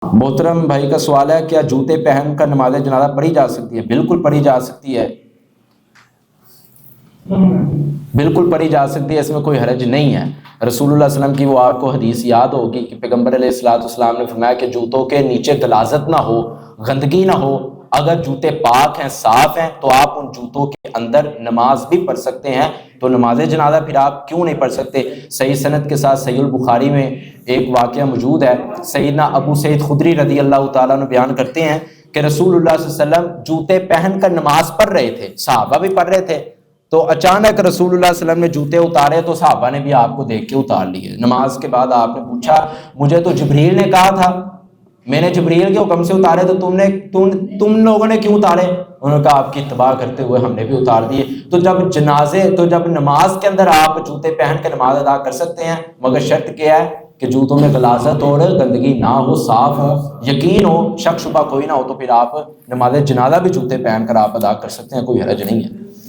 محترم بھائی کا سوال ہے، کیا جوتے پہن کر نماز جنازہ پڑھی جا سکتی ہے؟ بالکل پڑھی جا سکتی ہے، بالکل پڑھی جا سکتی ہے، اس میں کوئی حرج نہیں ہے۔ رسول اللہ صلی اللہ علیہ وسلم کی وہ آپ کو حدیث یاد ہوگی کہ پیغمبر علیہ الصلوۃ والسلام نے فرمایا کہ جوتوں کے نیچے غلاظت نہ ہو، گندگی نہ ہو، اگر جوتے پاک ہیں، صاف ہیں، تو آپ ان جوتوں کے اندر نماز بھی پڑھ سکتے ہیں۔ تو نماز جنازہ پھر آپ کیوں نہیں پڑھ سکتے؟ صحیح سند کے ساتھ صحیح البخاری میں ایک واقعہ موجود ہے، سیدنا ابو سعید خدری رضی اللہ تعالیٰ عنہ بیان کرتے ہیں کہ رسول اللہ صلی اللہ علیہ وسلم جوتے پہن کر نماز پڑھ رہے تھے، صحابہ بھی پڑھ رہے تھے، تو اچانک رسول اللہ صلی اللہ علیہ وسلم نے جوتے اتارے تو صحابہ نے بھی آپ کو دیکھ کے اتار لیے۔ نماز کے بعد آپ نے پوچھا، مجھے تو جبریل نے کہا تھا، میں نے جبریل کے حکم سے اتارے، تو تم لوگوں نے کیوں اتارے؟ انہوں نے کہا آپ کی اتباع کرتے ہوئے ہم نے بھی اتار دیے۔ تو جب نماز کے اندر آپ جوتے پہن کے نماز ادا کر سکتے ہیں، مگر شرط کیا ہے کہ جوتوں میں غلاظت اور گندگی نہ ہو، صاف ہو، یقین ہو، شک شبہ کوئی نہ ہو، تو پھر آپ نماز جنازہ بھی جوتے پہن کر آپ ادا کر سکتے ہیں، کوئی حرج نہیں ہے۔